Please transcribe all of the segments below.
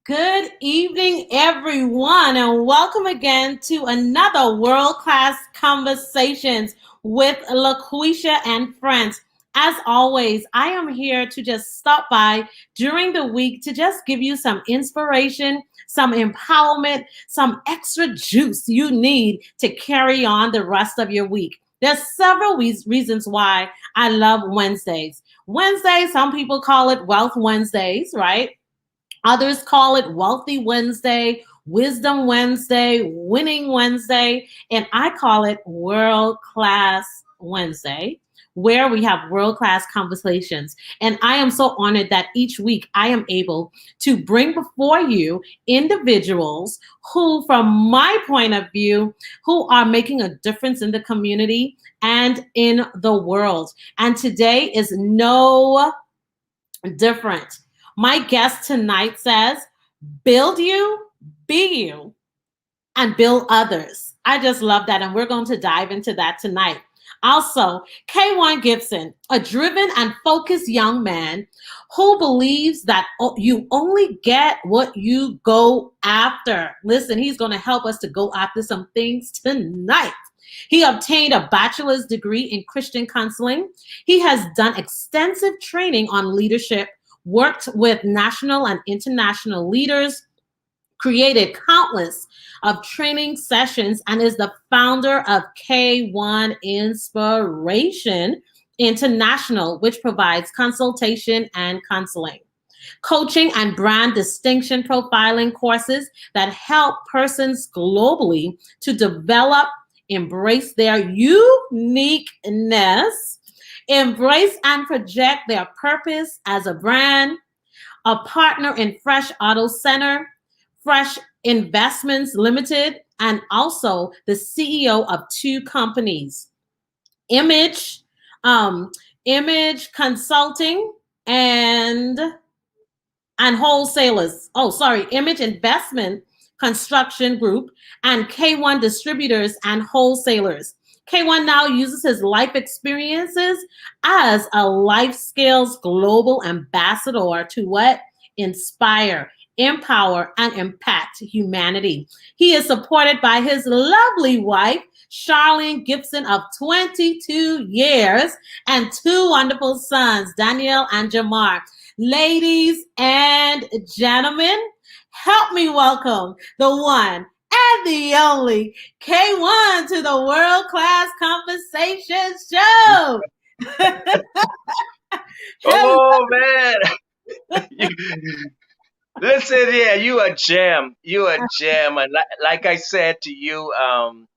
Good evening, everyone, and welcome again to another world-class conversations with LaQuisha and friends. As always, I am here to just stop by during the week to just give you some inspiration, some empowerment, some extra juice you need to carry on the rest of your week. There's several reasons why I love Wednesdays. Wednesdays, some people call it Wealth Wednesdays, right? Others call it Wealthy Wednesday, Wisdom Wednesday, Winning Wednesday, and I call it World Class Wednesday, where we have world class conversations. And I am so honored that each week I am able to bring before you individuals who, from my point of view, who are making a difference in the community and in the world. And today is no different. My guest tonight says, build you, be you, and build others. I just love that. And we're going to dive into that tonight. Also, Kaiwan Gibson, a driven and focused young man who believes that you only get what you go after. Listen, he's going to help us to go after some things tonight. He obtained a bachelor's degree in Christian counseling. He has done extensive training on leadership, worked with national and international leaders, created countless of training sessions, and is the founder of K1 Inspiration International, which provides consultation and counseling, coaching and brand distinction profiling courses that help persons globally to develop, embrace their uniqueness, embrace and project their purpose as a brand, a partner in Fresh Auto Center, Fresh Investments Limited, and also the CEO of two companies, Image, Image Consulting and Wholesalers. Oh, sorry, Image Investment Construction Group and K1 Distributors and Wholesalers. K1 now uses his life experiences as a life skills global ambassador to what? Inspire, empower, and impact humanity. He is supported by his lovely wife, Charlene Gibson, of 22 years, and two wonderful sons, Danijel and Jahmar. Ladies and gentlemen, help me welcome the one and the only K1 to the World Class Conversation Show. Oh man, listen here, you a gem, and like I said to you, and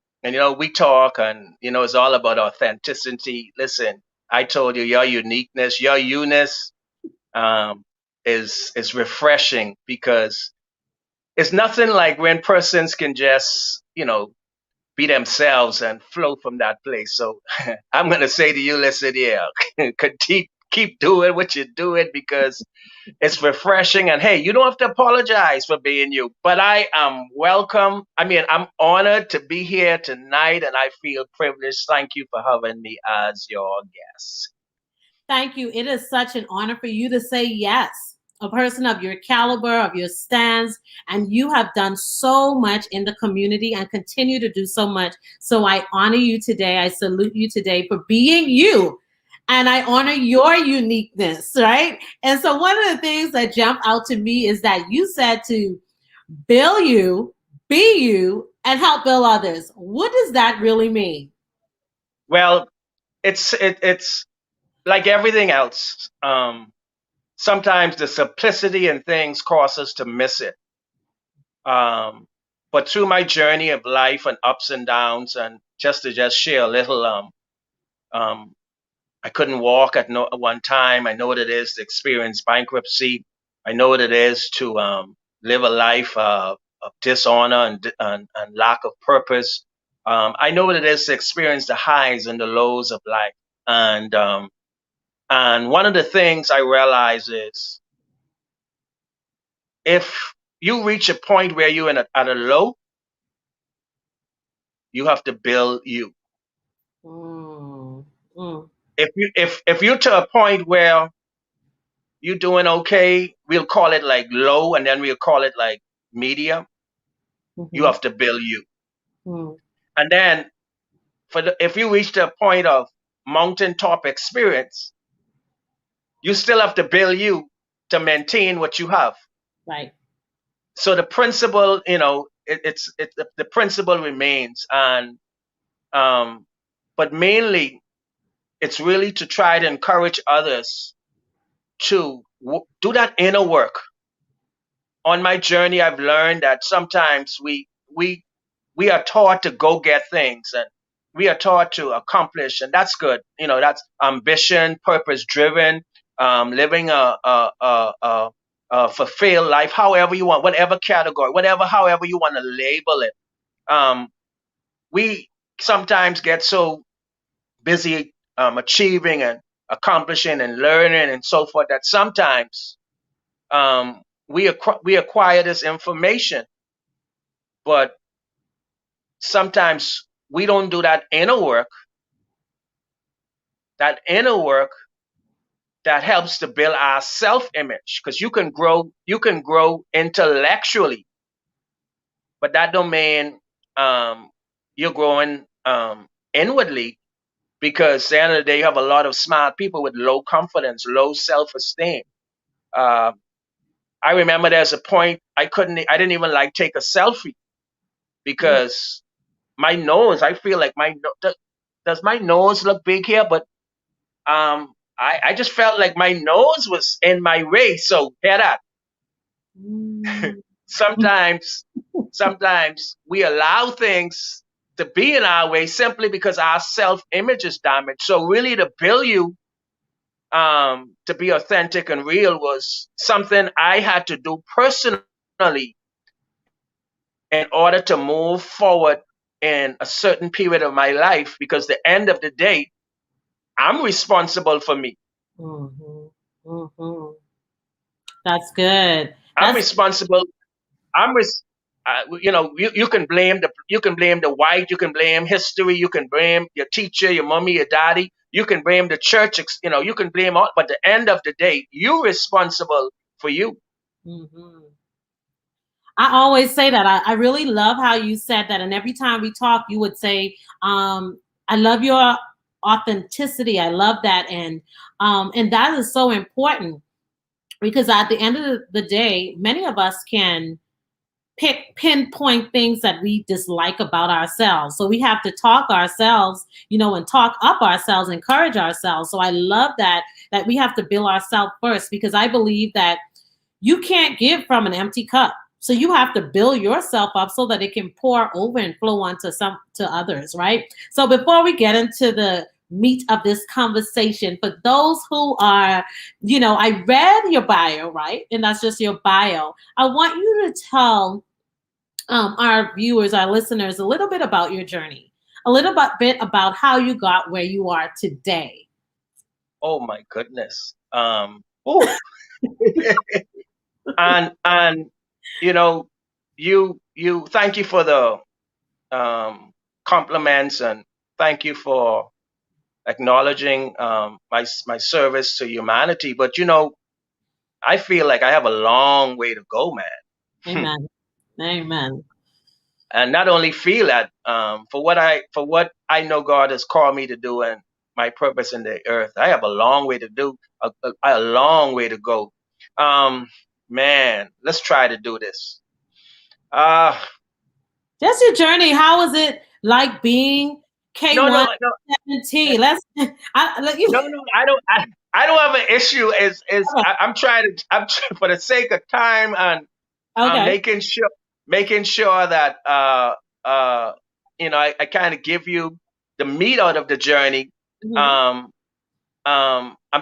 we talk, and it's all about authenticity. Listen, I told you your uniqueness, your you-ness, um, is refreshing because it's nothing like when persons can just be themselves and flow from that place. So I'm gonna say to you, listen here, keep doing what you're doing because it's refreshing. And hey, you don't have to apologize for being you. But I am welcome. I mean, I'm honored to be here tonight, and I feel privileged. Thank you for having me as your guest. Thank you. It is such an honor for you to say yes. A person of your caliber, of your stance, and you have done so much in the community and continue to do so much. So I honor you today. I salute you today for being you. And I honor your uniqueness, right? And so one of the things that jumped out to me is that you said to build you, be you, and help build others. What does that really mean? Well, it's like everything else. Sometimes the simplicity in things cause us to miss it. Um, but through my journey of life and ups and downs, and just share a little, um, I couldn't walk at no one time. I know what it is to experience bankruptcy. I know what it is to live a life of dishonor and lack of purpose. I know what it is to experience the highs and the lows of life. And one of the things I realize is if you reach a point where you're at a low, you have to build you. Mm, mm, If you're to a point where you're doing okay, we'll call it like low, and then we'll call it like medium. You have to build you. And then if you reach the point of mountaintop experience, you still have to build you to maintain what you have. Right. So the principle, the principle remains, and but mainly it's really to try to encourage others to do that inner work. On my journey, I've learned that sometimes we are taught to go get things, and we are taught to accomplish, and that's good. That's ambition, purpose driven, living a fulfilled life, however you want, whatever category, however you want to label it. We sometimes get so busy achieving and accomplishing and learning and so forth that sometimes we acquire this information, but sometimes we don't do that inner work that helps to build our self-image, because you can grow intellectually, but that don't mean you're growing inwardly, because at the end of the day you have a lot of smart people with low confidence, low self-esteem. I remember there's a point I didn't even like take a selfie because my nose, I feel like does my nose look big here? But I just felt like my nose was in my way. So hear that. Sometimes we allow things to be in our way simply because our self-image is damaged. So really to build you to be authentic and real was something I had to do personally in order to move forward in a certain period of my life, because at the end of the day, I'm responsible for me. That's good. I'm responsible. You can blame the white, you can blame history, you can blame your teacher, your mommy, your daddy, you can blame the church, you can blame all, but at the end of the day, you're responsible for you. I always say that. I really love how you said that. And every time we talk, you would say, I love your authenticity. I love that. And that is so important, because at the end of the day, many of us can pinpoint things that we dislike about ourselves. So we have to talk ourselves, and talk up ourselves, encourage ourselves. So I love that we have to build ourselves first, because I believe that you can't give from an empty cup. So you have to build yourself up so that it can pour over and flow onto to others, right? So before we get into the meat of this conversation, for those who are, I read your bio, right? And that's just your bio. I want you to tell our viewers, our listeners, a little bit about your journey, a little bit about how you got where you are today. Oh my goodness. And you thank you for the compliments, and thank you for acknowledging my service to humanity. But I feel like I have a long way to go, man. Amen. Amen. And not only feel that, for what I know God has called me to do and my purpose in the earth, I have a long way to do, a long way to go. Man, let's try to do this. Just your journey. How was it like being Kaiwan Gibson? I don't have an issue. I'm trying for the sake of time, and I'm making sure that I kind of give you the meat out of the journey. I'm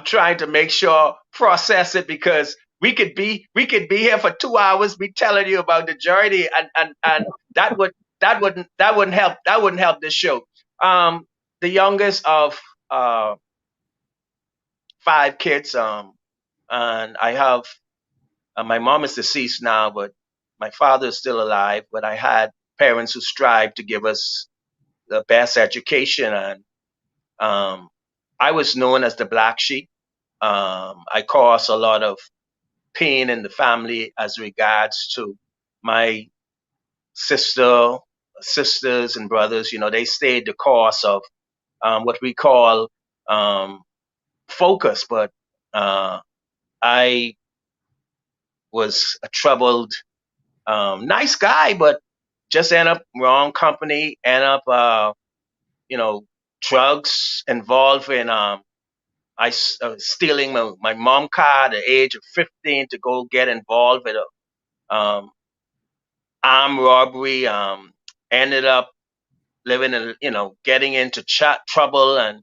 trying to make sure, process it, because we could be here for 2 hours, be telling you about the journey, and that wouldn't help this show. The youngest of 5 kids, and I have my mom is deceased now, but my father is still alive. But I had parents who strived to give us the best education, and I was known as the black sheep. I caused a lot of pain in the family as regards to my sister, sisters and brothers. They stayed the course of what we call um, focus, but I was a troubled, nice guy, but just end up wrong company, end up, you know, drugs involved in stealing my mom car at the age of 15 to go get involved with a armed robbery. Ended up living in, getting into trouble, and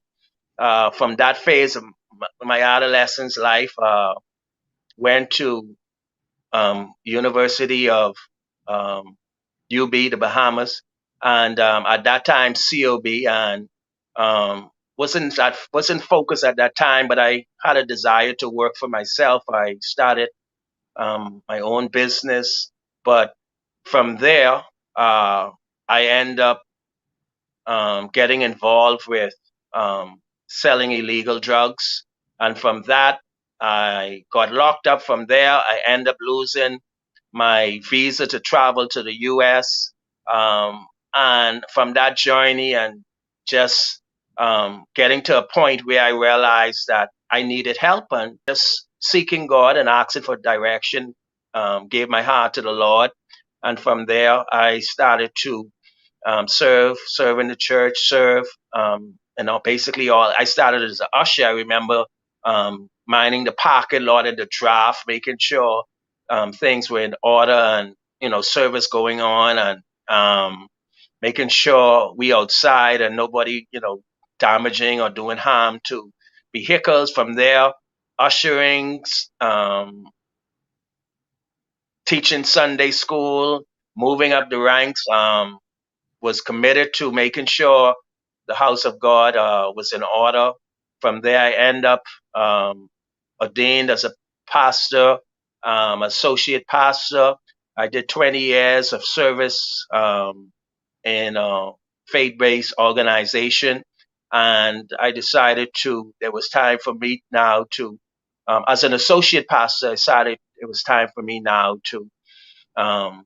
from that phase of my adolescence life, went to University of um, UB, the Bahamas, and at that time COB, and wasn't focused at that time, but I had a desire to work for myself. I started my own business, but from there, I end up getting involved with selling illegal drugs. And from that, I got locked up. From there, I end up losing my visa to travel to the US. And from that journey, and just getting to a point where I realized that I needed help, and just seeking God and asking for direction, gave my heart to the Lord. And from there, I started to serve in the church, basically all. I started as an usher. I remember minding the parking lot at the draft, making sure things were in order, and service going on, and making sure we outside and nobody damaging or doing harm to vehicles. From there, ushering, teaching Sunday school, moving up the ranks. Was committed to making sure the house of God was in order. From there, I end up ordained as a pastor, associate pastor. I did 20 years of service in a faith-based organization, and I decided there was time for me now to, as an associate pastor, I decided it was time for me now to um,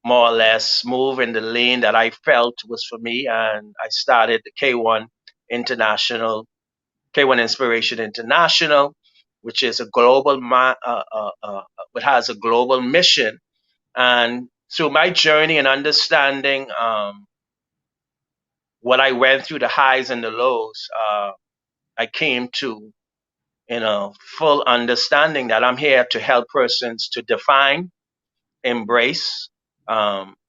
more or less move in the lane that I felt was for me. And I started the International, K1 Inspiration International, which is a global, it has a global mission. And through my journey and understanding what I went through, the highs and the lows, I came to, full understanding that I'm here to help persons to define, embrace,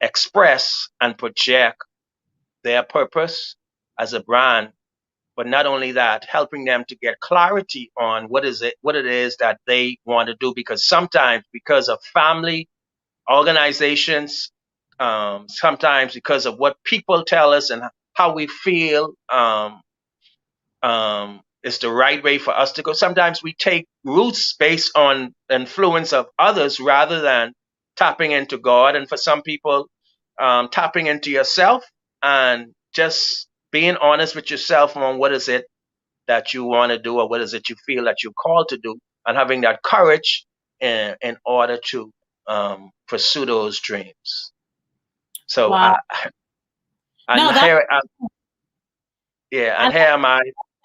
express, and project their purpose as a brand. But not only that, helping them to get clarity on what it is that they want to do. Because sometimes, because of family, organizations, sometimes because of what people tell us and how we feel, is the right way for us to go. Sometimes we take routes based on influence of others rather than tapping into God. And for some people, tapping into yourself and just being honest with yourself on what is it that you want to do, or what is it you feel that you're called to do, and having that courage in order to pursue those dreams. So Wow. and No, here, and here am I.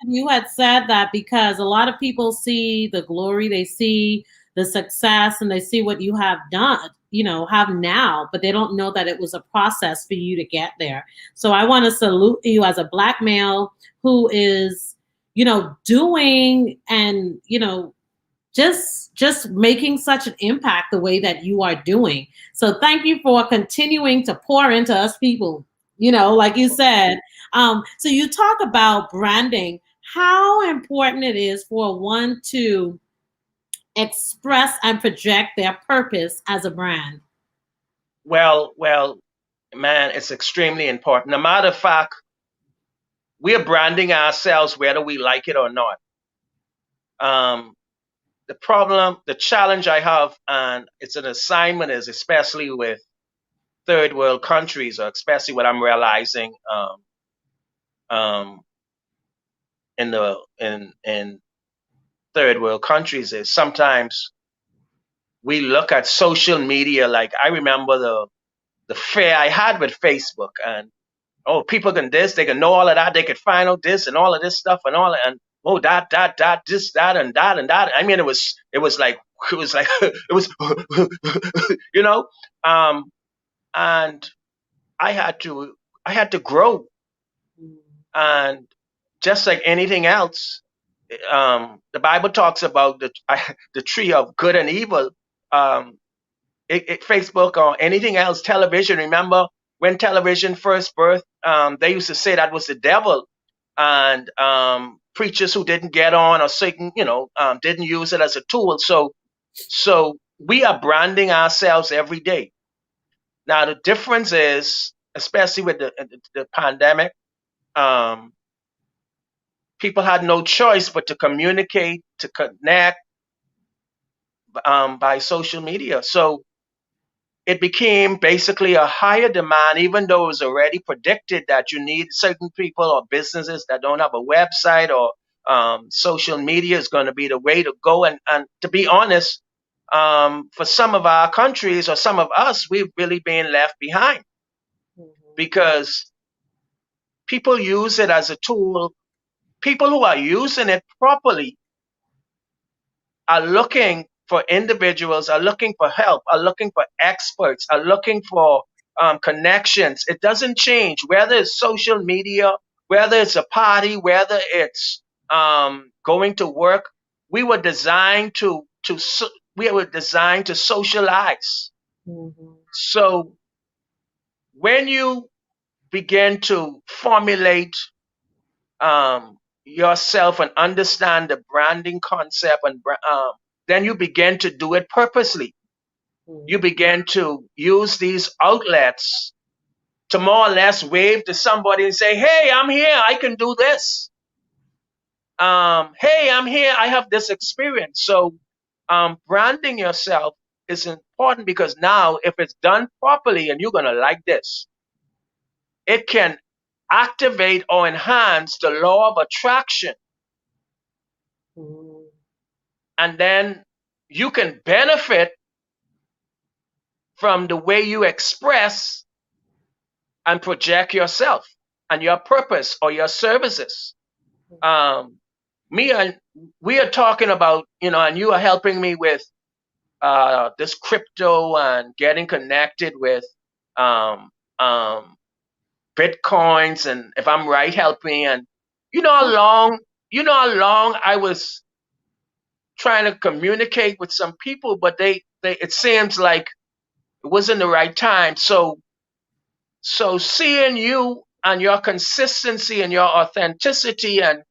you had said that because a lot of people see the glory, they see the success, and they see what you have done, have now, but they don't know that it was a process for you to get there. So I want to salute you as a Black male who is, doing and, just making such an impact the way that you are doing. So thank you for continuing to pour into us people, like you said. So you talk about branding, how important it is for one to express and project their purpose as a brand. Well, man, it's extremely important. A matter of fact, we are branding ourselves whether we like it or not. The challenge I have, and it's an assignment, is especially with third world countries, or especially what I'm realizing um, in third world countries, is sometimes we look at social media. Like I remember the fear I had with Facebook, and oh, people can this, they can know all of that, they could find out this and all of this stuff and all, and oh, that, this, that, and that, and that. I mean, it was like, it was, you know, and I I had to grow, and just like anything else, the Bible talks about the tree of good and evil. Um, Facebook or anything else, television. Remember when television first birthed? They used to say that was the devil, and preachers who didn't get on or certain, didn't use it as a tool. So we are branding ourselves every day. Now the difference is, especially with the pandemic, um, people had no choice but to communicate, to connect by social media. So it became basically a higher demand, even though it was already predicted that you need certain people or businesses that don't have a website or social media is going to be the way to go. And to be honest, for some of our countries or some of us, we've really been left behind because people use it as a tool. People who are using it properly are looking for individuals, are looking for help, are looking for experts, are looking for connections. It doesn't change whether it's social media, whether it's a party, whether it's going to work. We were designed we were designed to socialize. So when you begin to formulate yourself and understand the branding concept, and then you begin to do it purposely. You begin to use these outlets to more or less wave to somebody and say, hey, I'm here, I can do this. Hey, I'm here, I have this experience. So branding yourself is important because now if it's done properly, and you're going to like this, it can activate or enhance the law of attraction. And then you can benefit from the way you express and project yourself and your purpose or your services. We are talking about, and you are helping me with this crypto and getting connected with Bitcoins, and if I'm right, help me. And you know how long I was trying to communicate with some people, but it seems like it wasn't the right time. So seeing you and your consistency and your authenticity, and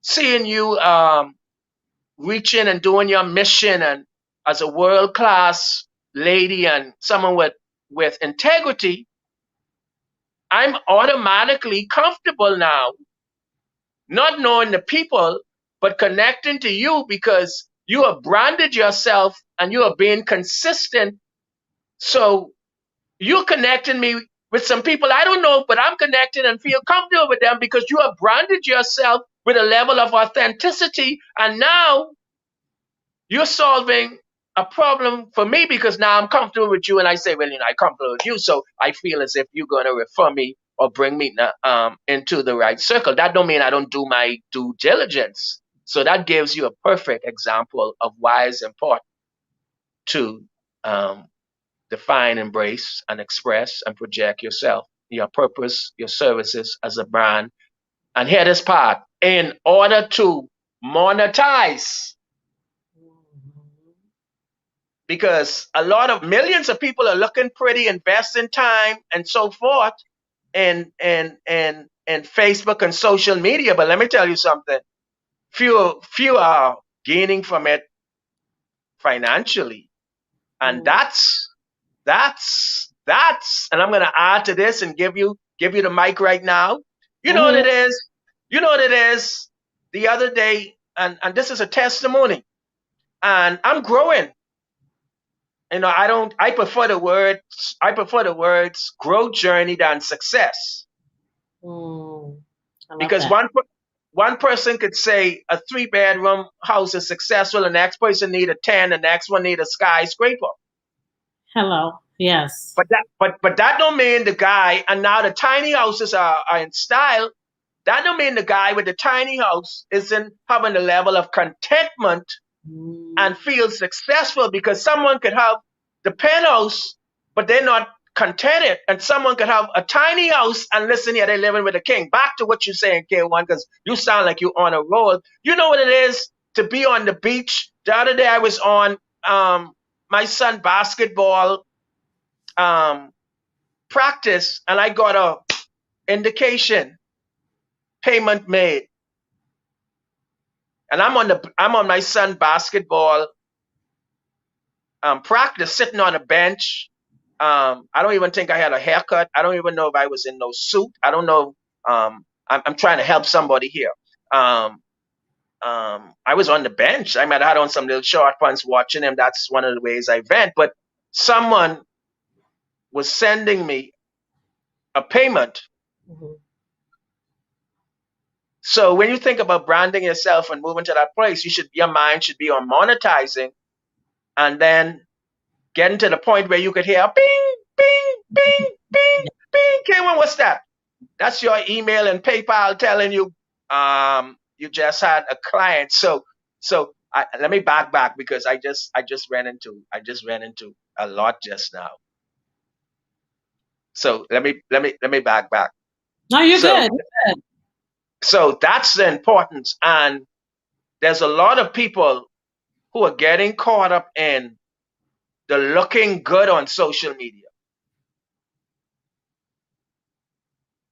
seeing you reaching and doing your mission, and as a world-class lady and someone with integrity, I'm automatically comfortable now, not knowing the people, but connecting to you because you have branded yourself and you are being consistent. So you're connecting me with some people I don't know, but I'm connected and feel comfortable with them because you have branded yourself with a level of authenticity. And now you're solving a problem for me because now I'm comfortable with you. And I say, well, I'm comfortable with you. So I feel as if you're going to refer me or bring me into the right circle. That don't mean I don't do my due diligence. So that gives you a perfect example of why it's important to define, embrace, and express and project yourself, your purpose, your services as a brand. And here this part, in order to monetize. Because a lot of millions of people are looking pretty, investing time and so forth in Facebook and social media. But let me tell you something. Few are gaining from it financially. And that's and I'm gonna add to this and give you the mic right now. You know what it is? You know what it is? The other day, and this is a testimony, and I'm growing. I prefer the words growth journey than success. I love Because that. one person could say a 3-bedroom house is successful, the next person need a 10, the next one need a skyscraper. Hello. Yes. But that don't mean the guy, and now the tiny houses are in style. That don't mean the guy with the tiny house isn't having the level of contentment and feel successful, because someone could have the penthouse, but they're not contented. And someone could have a tiny house and listen here, they're living with a king. Back to what you're saying, K1, because you sound like you're on a roll. You know what it is to be on the beach? The other day I was on my son basketball practice, and I got a indication, payment made. And I'm on my son basketball practice, sitting on a bench. I don't even think I had a haircut. I don't even know if I was in no suit. I don't know. I'm trying to help somebody here. I was on the bench. I might have had on some little short pants watching him. That's one of the ways I vent. But someone was sending me a payment. Mm-hmm. So when you think about branding yourself and moving to that place, your mind should be on monetizing, and then getting to the point where you could hear bing, bing, bing, bing, bing. K1, what's that? That's your email and PayPal telling you you just had a client. So let me back because I just ran into a lot just now. So let me back. No, you're good. You're good. So that's the importance. And there's a lot of people who are getting caught up in the looking good on social media.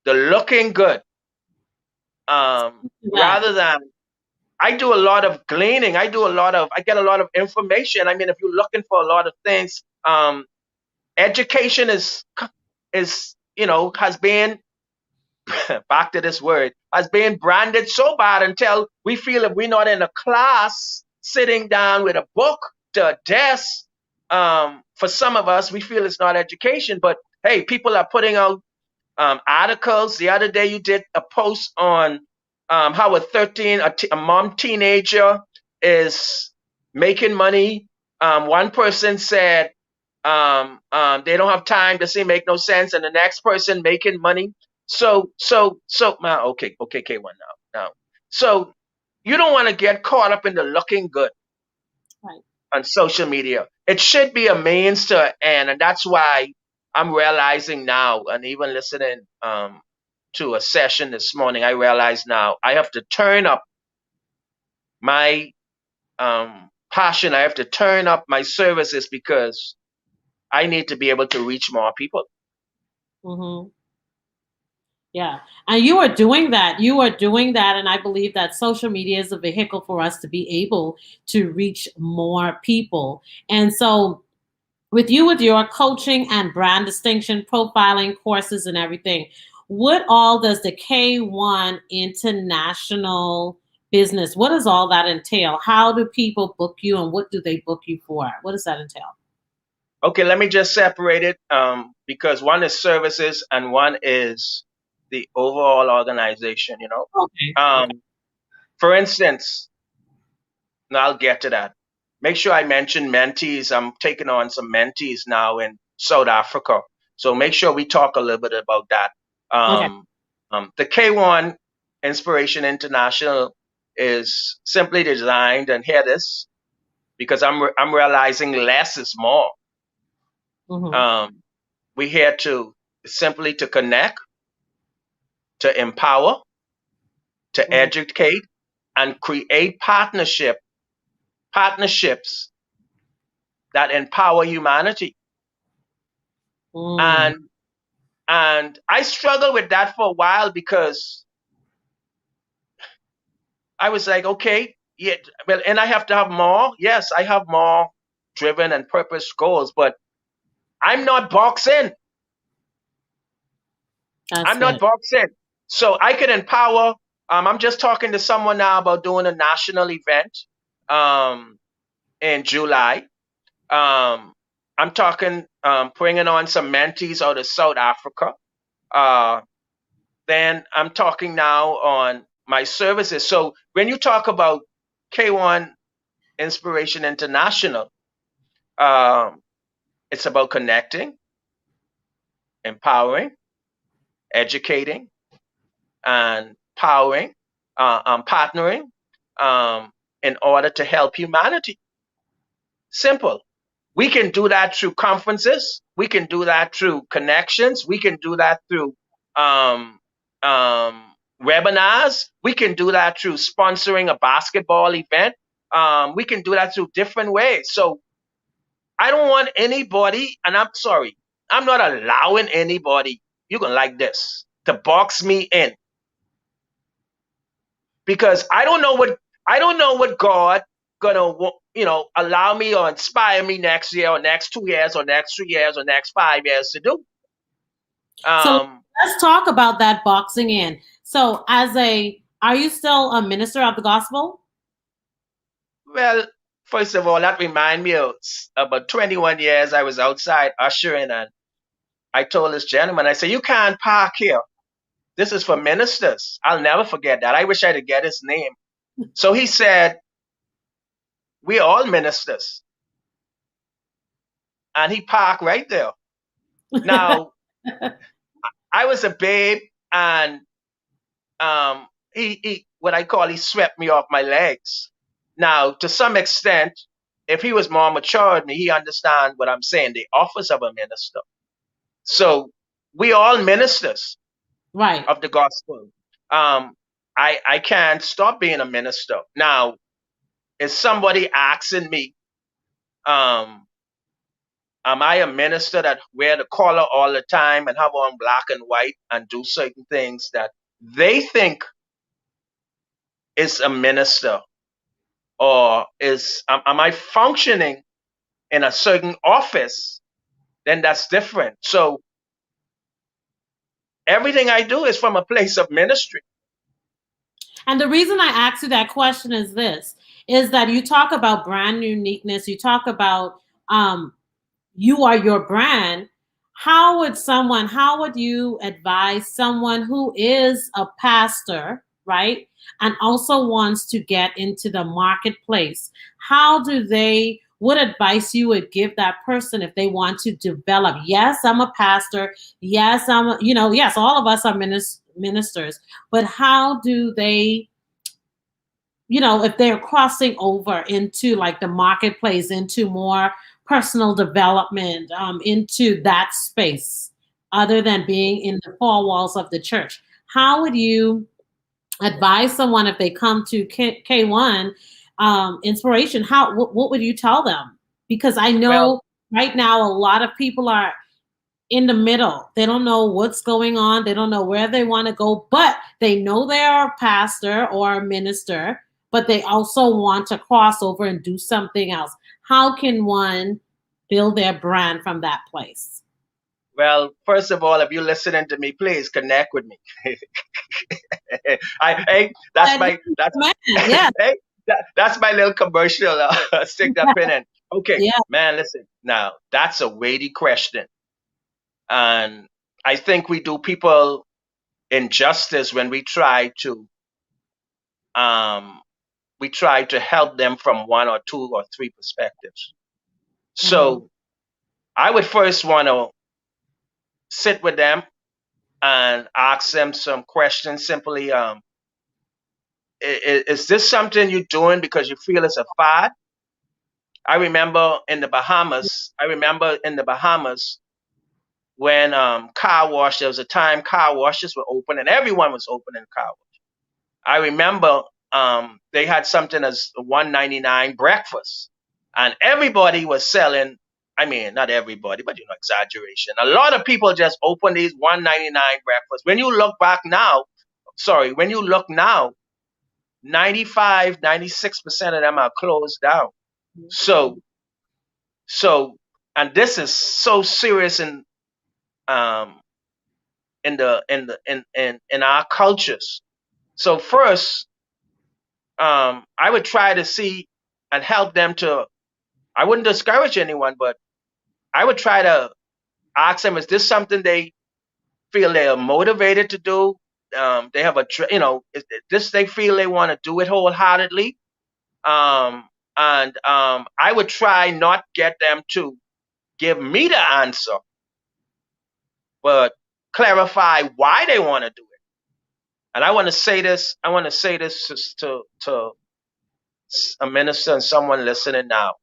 The looking good. Rather than, I do a lot of gleaning. I get a lot of information. I mean, if you're looking for a lot of things, education has been, back to this word, has been branded so bad until we feel if we're not in a class, sitting down with a book to a desk, for some of us, we feel it's not education. But hey, people are putting out articles. The other day you did a post on how a mom teenager is making money. One person said they don't have time to say make no sense, and the next person making money. So okay, K1 now. So you don't want to get caught up in the looking good on social media. It should be a means to an end, and that's why I'm realizing now, and even listening to a session this morning, I realize now I have to turn up my passion. I have to turn up my services because I need to be able to reach more people. Mm-hmm. Yeah. And you are doing that. And I believe that social media is a vehicle for us to be able to reach more people. And so with your coaching and brand distinction, profiling courses and everything, what all does the K1 international business, what does all that entail? How do people book you, and what do they book you for? What does that entail? Okay, let me just separate it because one is services and one is the overall organization, Okay. For instance, and I'll get to that. Make sure I mention mentees. I'm taking on some mentees now in South Africa. So make sure we talk a little bit about that. The K1 Inspiration International is simply designed, and hear this, because I'm realizing less is more. Mm-hmm. We're here simply to connect, to empower, to educate, and create partnerships that empower humanity. And I struggled with that for a while because I was like, okay, yeah, well, and I have to have more. Yes, I have more driven and purpose goals, but I'm not boxed in. I'm not boxed in. So I can empower. I'm just talking to someone now about doing a national event in July. I'm talking bringing on some mentees out of South Africa. Then I'm talking now on my services. So when you talk about K1 Inspiration International, um, it's about connecting, empowering, educating, and powering, partnering, in order to help humanity. Simple. We can do that through conferences. We can do that through connections. We can do that through um, webinars. We can do that through sponsoring a basketball event. We can do that through different ways. So I don't want anybody, and I'm sorry, I'm not allowing anybody, you can like this, to box me in, because I don't know what God gonna allow me or inspire me next year or next 2 years or next 3 years or next 5 years to do. So let's talk about that boxing in. So are you still a minister of the gospel? Well, first of all, that remind me of about 21 years I was outside ushering, and I told this gentleman, I said, you can't park here. This is for ministers. I'll never forget that. I wish I could get his name. So he said, we're all ministers. And he parked right there. Now, I was a babe, and he he swept me off my legs. Now, to some extent, if he was more mature than me, he understand what I'm saying, the office of a minister. So we all ministers, right, of the gospel. I can't stop being a minister. Now, is somebody asking me, am I a minister that wear the collar all the time and have on black and white and do certain things that they think is a minister? Or am I functioning in a certain office? Then that's different. So everything I do is from a place of ministry. And the reason I asked you that question is that you talk about brand uniqueness, you talk about you are your brand. How would you advise someone who is a pastor, right, and also wants to get into the marketplace? What advice you would give that person if they want to develop? Yes, I'm a pastor. Yes, yes, all of us are ministers, but how do they, if they're crossing over into like the marketplace, into more personal development, into that space, other than being in the four walls of the church, how would you advise someone if they come to K1 Inspiration? What would you tell them? Because I Well, know right now a lot of people are in the middle. They don't know what's going on. They don't know where they want to go, but they know they're a pastor or a minister, but they also want to cross over and do something else. How can one build their brand from that place? well, first of all, if you're listening to me, please connect with me. Hey, Yeah. hey, that's my little commercial. Stick that pin in. Okay, Yeah. man, listen. Now, that's a weighty question. And I think we do people injustice when um, we try to help them from one or two or three perspectives. Mm-hmm. So I would first want to sit with them and ask them some questions. Simply, is this something you're doing because you feel it's a fad? I remember in the Bahamas. When there was a time car washes were open and everyone was opening car wash. I remember they had something as $1.99 breakfast, and everybody was selling. I mean, not everybody, but exaggeration. A lot of people just open these $1.99 breakfasts. When you look now, 95, 96% of them are closed down. So, so, and this is so serious um, in our cultures. So first, I would try to see and help them to. I wouldn't discourage anyone, but I would try to ask them: is this something they feel they are motivated to do? they have a, this, they feel they want to do it wholeheartedly. And I would try not get them to give me the answer, but clarify why they want to do it. And I want to say this to a minister and someone listening now.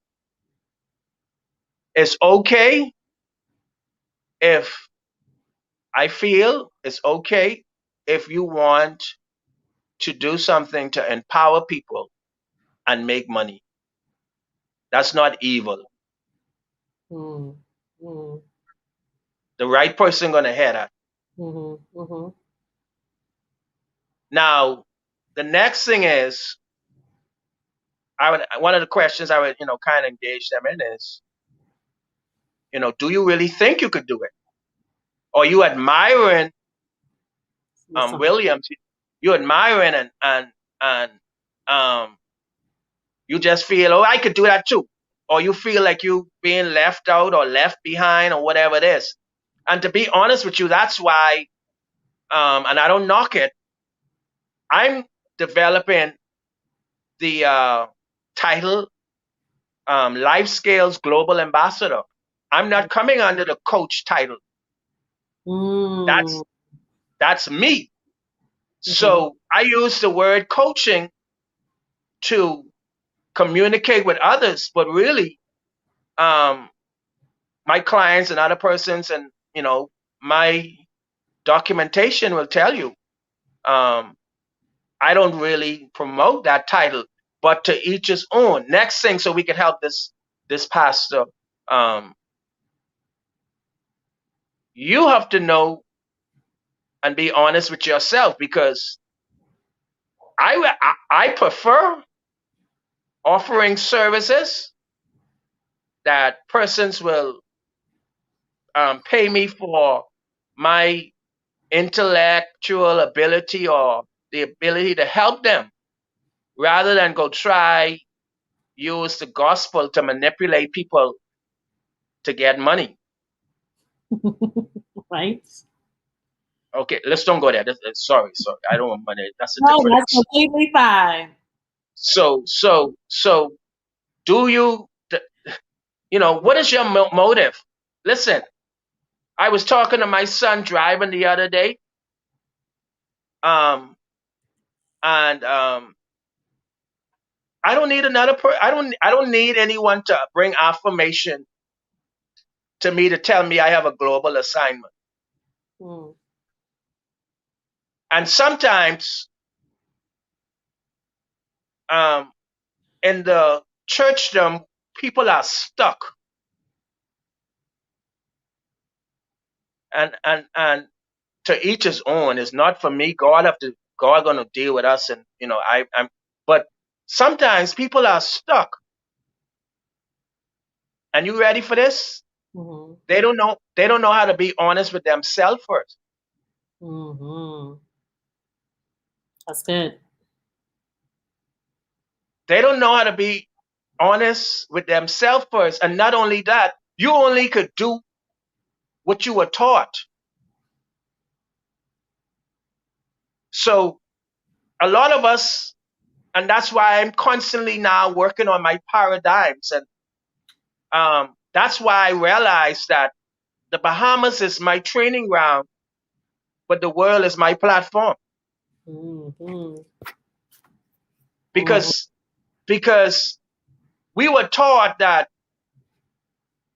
It's okay if I feel it's okay if you want to do something to empower people and make money. That's not evil. Mm-hmm. The right person gonna hear that. Mm-hmm. Mm-hmm. Now, the next thing is, one of the questions I would, kind of engage them in is, do you really think you could do it? Or you admiring Williams, you admiring and you just feel, oh, I could do that too. Or you feel like you being left out or left behind or whatever it is. And to be honest with you, that's why, and I don't knock it, I'm developing the title Life Skills Global Ambassador. I'm not coming under the coach title. That's me. So I use the word coaching to communicate with others, but really, my clients and other persons, and my documentation will tell you, I don't really promote that title, but to each his own. Next thing, so we can help this pastor. You have to and be honest with yourself, because I prefer offering services that persons will pay me for my intellectual ability or the ability to help them, rather than go try use the gospel to manipulate people to get money. Right. Okay, let's don't go there. Sorry, I don't want money. That's a No, different. that's completely fine. So, do you, what is your motive? Listen, I was talking to my son driving the other day, and I don't need I don't need anyone to bring affirmation to me to tell me I have a global assignment. And sometimes, in the churchdom, people are stuck, and to each his own. It's not for me. God gonna deal with us, and I'm. But sometimes people are stuck, and you ready for this? Mm-hmm. They don't know. They don't know how to be honest with themselves first. Mm-hmm. That's good. They don't know how to be honest with themselves first, and not only that, you only could do what you were taught. So a lot of us, and that's why I'm constantly now working on my paradigms, and that's why I realized that the Bahamas is my training ground, but the world is my platform. Mm-hmm. Because we were taught that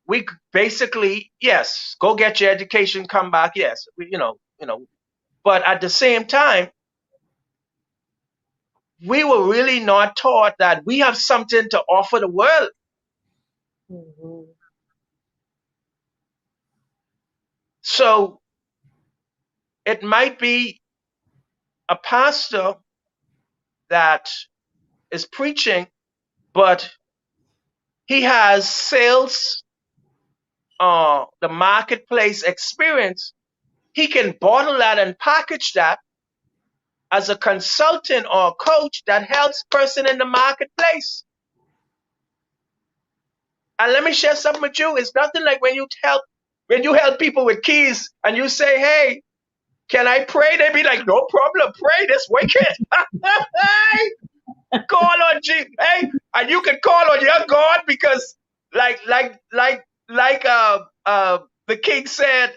we basically, yes, go get your education, come back, yes, but at the same time, we were really not taught that we have something to offer the world. Mm-hmm. So it might be a pastor that is preaching, but he has sales, the marketplace experience. He can bottle that and package that as a consultant or a coach that helps person in the marketplace. And let me share something with you. It's nothing like when you help people with keys and you say, hey, Can I pray? They be like, no problem, pray this wicked. Call on Jesus. Hey, and you can call on your God because like the king said,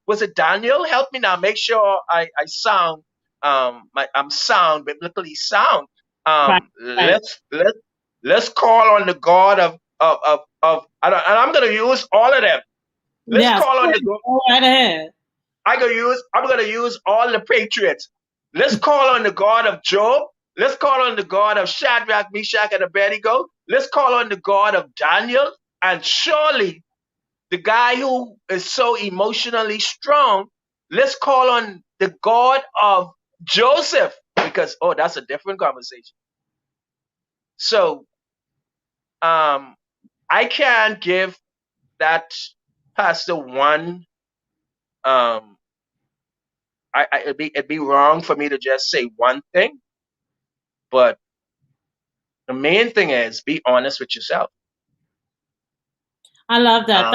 was it Daniel? Help me now. Make sure I sound I'm sound, biblically sound. Right. Right. Let's call on the God and I'm gonna use all of them. Let's Yes. call on the God. Go right ahead. I'm gonna use all the patriots. Let's call on the God of Job. Let's call on the God of Shadrach, Meshach, and Abednego. Let's call on the God of Daniel. And surely the guy who is so emotionally strong, let's call on the God of Joseph. Because that's a different conversation. So I can't give that pastor one it'd be wrong for me to just say one thing, but the main thing is be honest with yourself. I love that. Uh,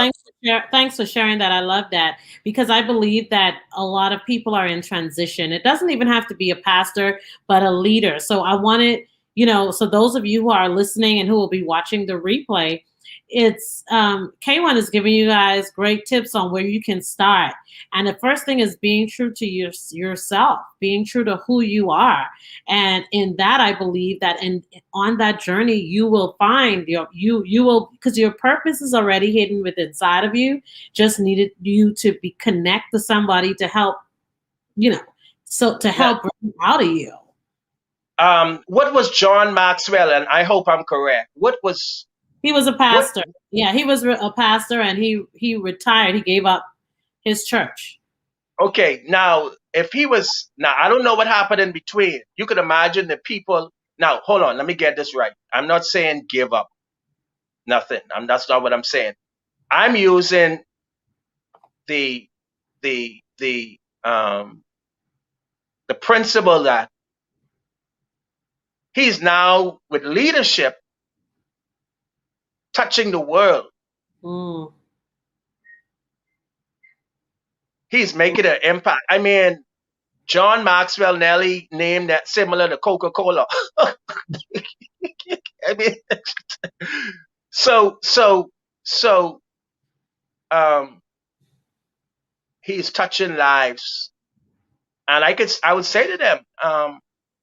Thanks for sharing that. I love that because I believe that a lot of people are in transition. It doesn't even have to be a pastor, but a leader. So I wanted, so those of you who are listening and who will be watching the replay, it's Kaiwan is giving you guys great tips on where you can start. And the first thing is being true to yourself, being true to who you are. And in that, I believe that on that journey, you will find you will, because your purpose is already hidden within inside of you. Just needed you to connect to somebody to help, to now, help bring out of you. what was John Maxwell? And I hope I'm correct. He was a What? pastor. Yeah, he was a pastor, and he retired. He gave up his church. Okay, now if he was now, I don't know what happened in between. You could imagine the people. Now, hold on, let me get this right. I'm not saying give up. Nothing. That's not what I'm saying. I'm using the the the um the principle that he's now with leadership touching the world. Mm. He's making an impact. I mean, John Maxwell Nelly named that similar to Coca-Cola. I mean, so so so he's touching lives, and I would say to them,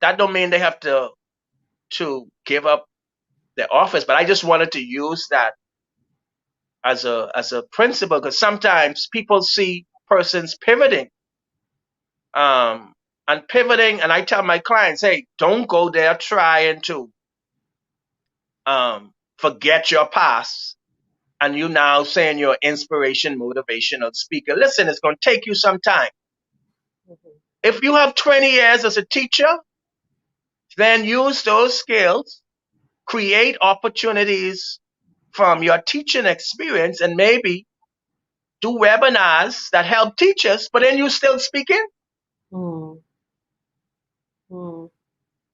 that don't mean they have to give up their office, but I just wanted to use that as a principle because sometimes people see persons pivoting, and I tell my clients, hey, don't go there trying to forget your past, and you now saying you're inspiration, motivational speaker. Listen, it's going to take you some time. Mm-hmm. If you have 20 years as a teacher, then use those skills, create opportunities from your teaching experience, and maybe do webinars that help teachers, but then you still speaking. Mm. Mm.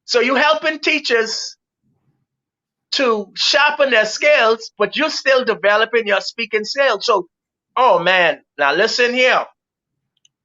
So you helping teachers to sharpen their skills, but you're still developing your speaking skills. So, oh man, now listen here.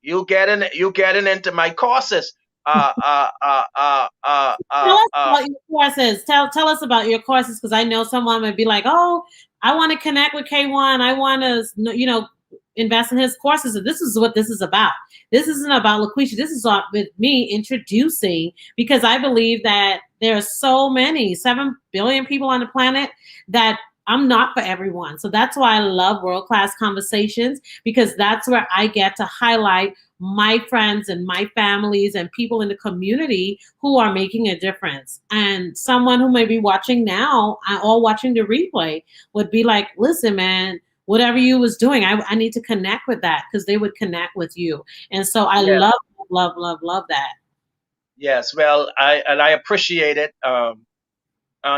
You getting into my courses. Uh, uh, uh, uh, uh, Tell uh, us uh, about your courses. Tell us about your courses because I know someone would be like, "Oh, I want to connect with Kaiwan. I want to, invest in his courses." And this is what this is about. This isn't about LaQuisha. This is with me introducing because I believe that there are so many 7 billion people on the planet that I'm not for everyone. So that's why I love World Class Conversations because that's where I get to highlight my friends and my families and people in the community who are making a difference. And someone who may be watching now or watching the replay would be like, listen, man, whatever you was doing, I need to connect with that because they would connect with you. And so I yes, love that. yes. Well, I appreciate it.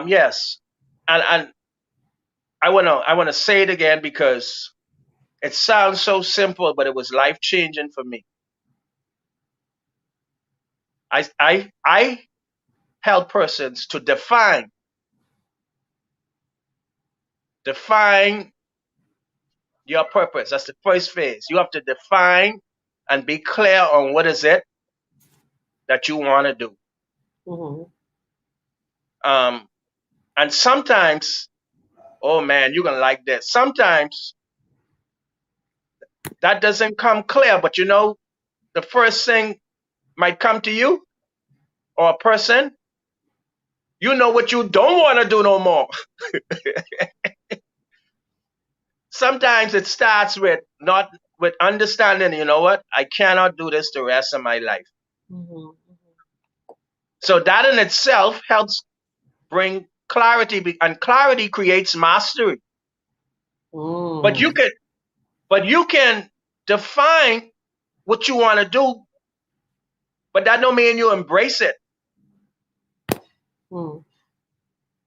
Yes, and I wanna say it again because it sounds so simple, but it was life changing for me. I help persons to define your purpose. That's the first phase. You have to define and be clear on what is it that you want to do. Mm-hmm. And sometimes, oh man, you're going to like this. Sometimes that doesn't come clear, but you know, the first thing might come to you or a person, you know what you don't want to do no more. Sometimes it starts with not with understanding, you know what, I cannot do this the rest of my life. Mm-hmm. So that in itself helps bring clarity, and clarity creates mastery. But Mm. you can define what you want to do, but that don't mean you embrace it. Mm.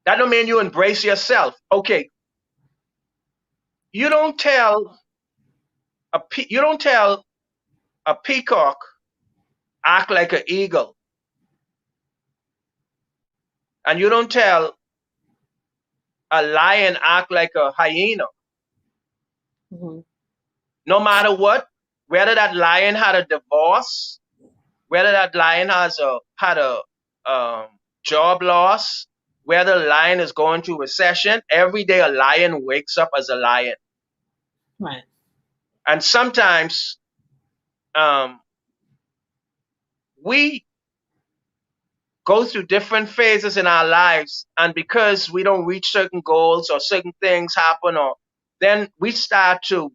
That don't mean you embrace yourself. Okay, you don't tell you don't tell a peacock act like an eagle, and you don't tell a lion act like a hyena. Mm-hmm. No matter what, whether that lion had a divorce, whether that lion had a job loss, whether the lion is going through recession, every day a lion wakes up as a lion. Right. And sometimes we go through different phases in our lives, and because we don't reach certain goals or certain things happen, or then we start to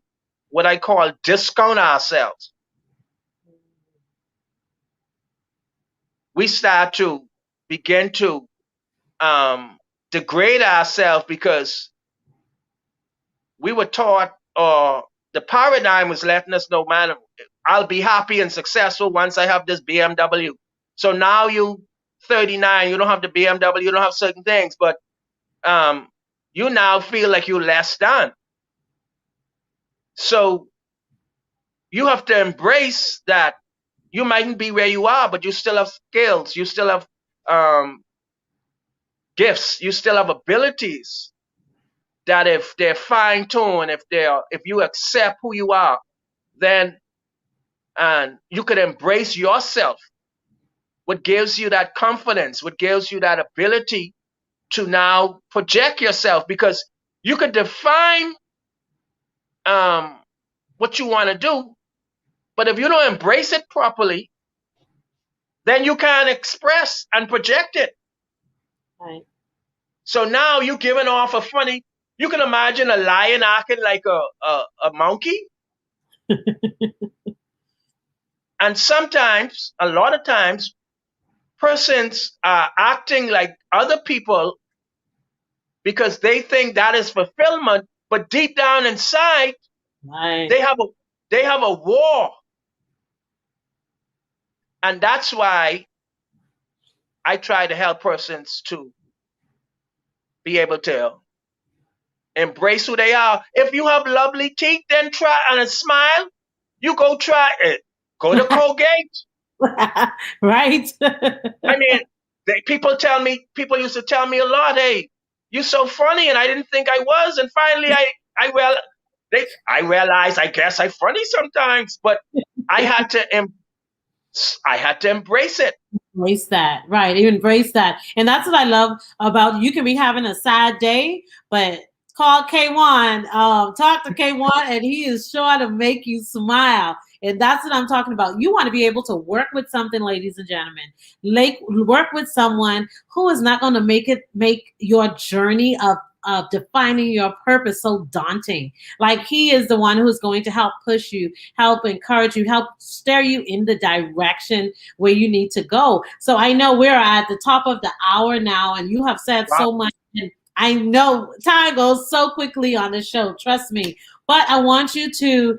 what I call discount ourselves. We start to begin to degrade ourselves because we were taught, or the paradigm was letting us know, man, I'll be happy and successful once I have this BMW. So now you 39, you don't have the BMW, you don't have certain things, but you now feel like you're less than. So you have to embrace that you mightn't be where you are, but you still have skills, you still have gifts, you still have abilities that if they're fine-tuned, if you accept who you are, then and you could embrace yourself, what gives you that confidence, what gives you that ability to now project yourself, because you could define what you want to do, but if you don't embrace it properly, then you can't express and project it. Right. So now you're giving off a funny, you can imagine a lion acting like a monkey. And sometimes, a lot of times, persons are acting like other people because they think that is fulfillment, but deep down inside, Right. they have a war. And that's why I try to help persons to be able to embrace who they are. If you have lovely teeth, then try and a smile, you go try it. Go to Colgate. Right. I mean, people used to tell me a lot, hey, you're so funny, and I didn't think I was. And finally, I realized, I guess I'm funny sometimes, but I had to embrace it. Embrace that. Right. You embrace that. And that's what I love about you can be having a sad day, but call Kaiwan, talk to Kaiwan, and he is sure to make you smile. And that's what I'm talking about. You want to be able to work with something, ladies and gentlemen. Like work with someone who is not going to make your journey of defining your purpose so daunting. Like he is the one who's going to help push you, help encourage you, help steer you in the direction where you need to go. So I know we're at the top of the hour now, and you have said Wow. so much. And I know time goes so quickly on the show. Trust me. But I want you to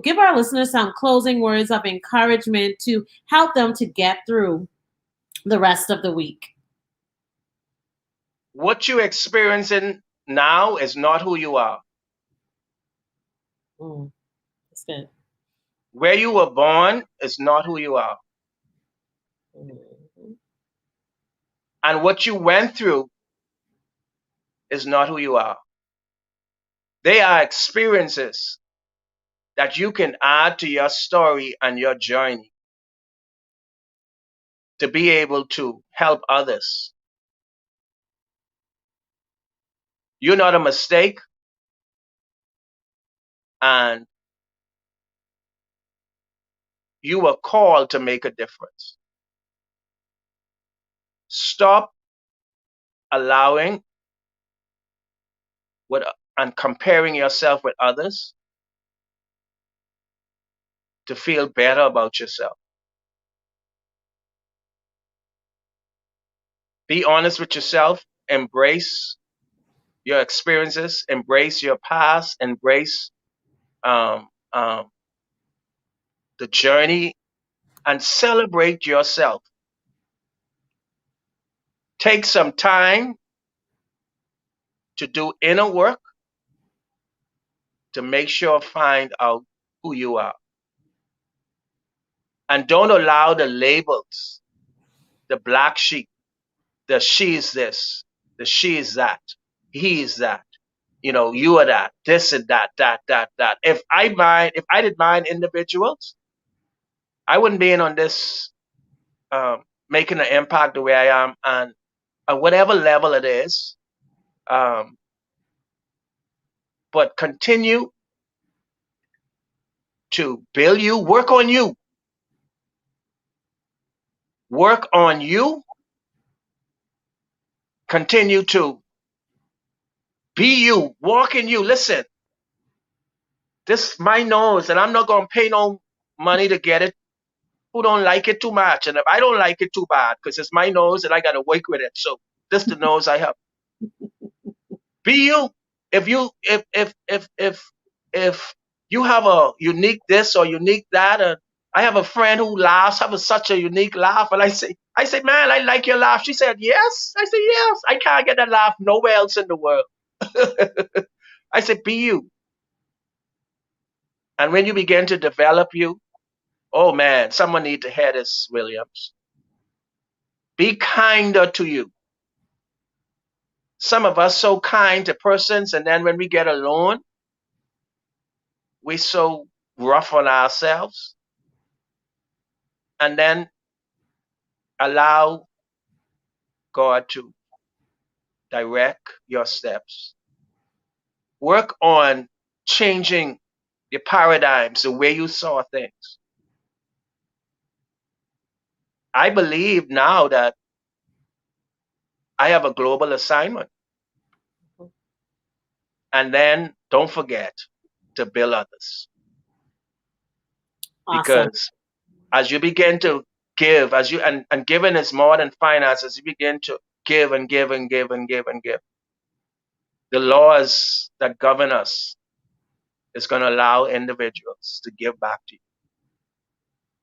give our listeners some closing words of encouragement to help them to get through the rest of the week. What you're experiencing now is not who you are. That's good. Where you were born is not who you are. Mm-hmm. And what you went through is not who you are. They are experiences that you can add to your story and your journey to be able to help others. You're not a mistake, and you were called to make a difference. Stop allowing and comparing yourself with others to feel better about yourself. Be honest with yourself. Embrace your experiences. Embrace your past. Embrace um, um, the journey, and celebrate yourself. Take some time to do inner work to make sure find out who you are. And don't allow the labels, the black sheep, the she is this, the she is that, he is that, you are that, this and that, that. If I did mind individuals, I wouldn't be in on this making an impact the way I am, and at whatever level it is. But continue to build you, work on you. Work on you. Continue to be you, walk in you. Listen, this my nose, and I'm not going to pay no money to get it. Who don't like it too much? And if I don't like it too bad, because it's my nose and I got to work with it. So this the nose I have. Be you. If you have a unique this or unique that, I have a friend who laughs, have such a unique laugh, and I say, man, I like your laugh. She said, yes. I said, yes. I can't get that laugh nowhere else in the world. I said, be you. And when you begin to develop you, oh man, someone need to hear this, Williams. Be kinder to you. Some of us so kind to persons, and then when we get alone, we're so rough on ourselves. And then allow God to direct your steps. Work on changing your paradigms, the way you saw things. I believe now that I have a global assignment. And then don't forget to build others. Awesome. Because as you begin to give, and giving is more than finance, as you begin to give and give and give and give and give, the laws that govern us is going to allow individuals to give back to you.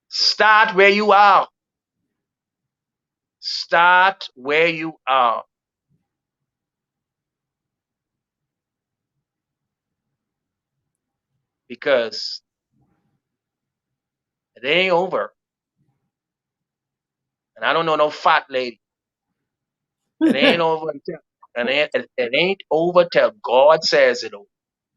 Start where you are. Start where you are. Because it ain't over. And I don't know no fat lady. It ain't over until, and it ain't over till God says it over.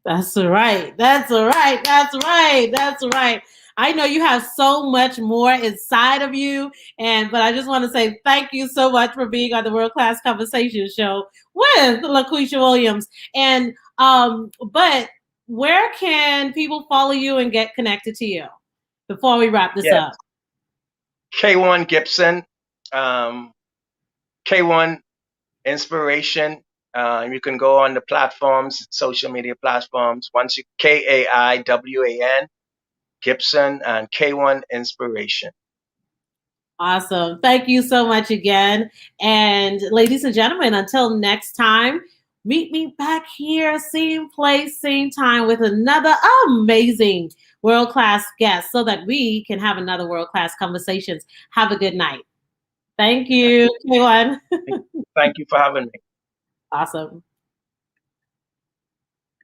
That's right. That's right. That's right. That's right. I know you have so much more inside of you, but I just want to say thank you so much for being on the World Class Conversation Show with LaQuisha Williams. And but where can people follow you and get connected to you before we wrap this up? Kaiwan Gibson, K1 Inspiration. You can go on the platforms, social media platforms. Once you Kaiwan Gibson and K1 Inspiration. Awesome. Thank you so much again. And ladies and gentlemen, until next time, meet me back here, same place, same time, with another amazing world-class guest so that we can have another world-class conversations. Have a good night. Thank you, Kaiwan. Thank you for having me. Awesome.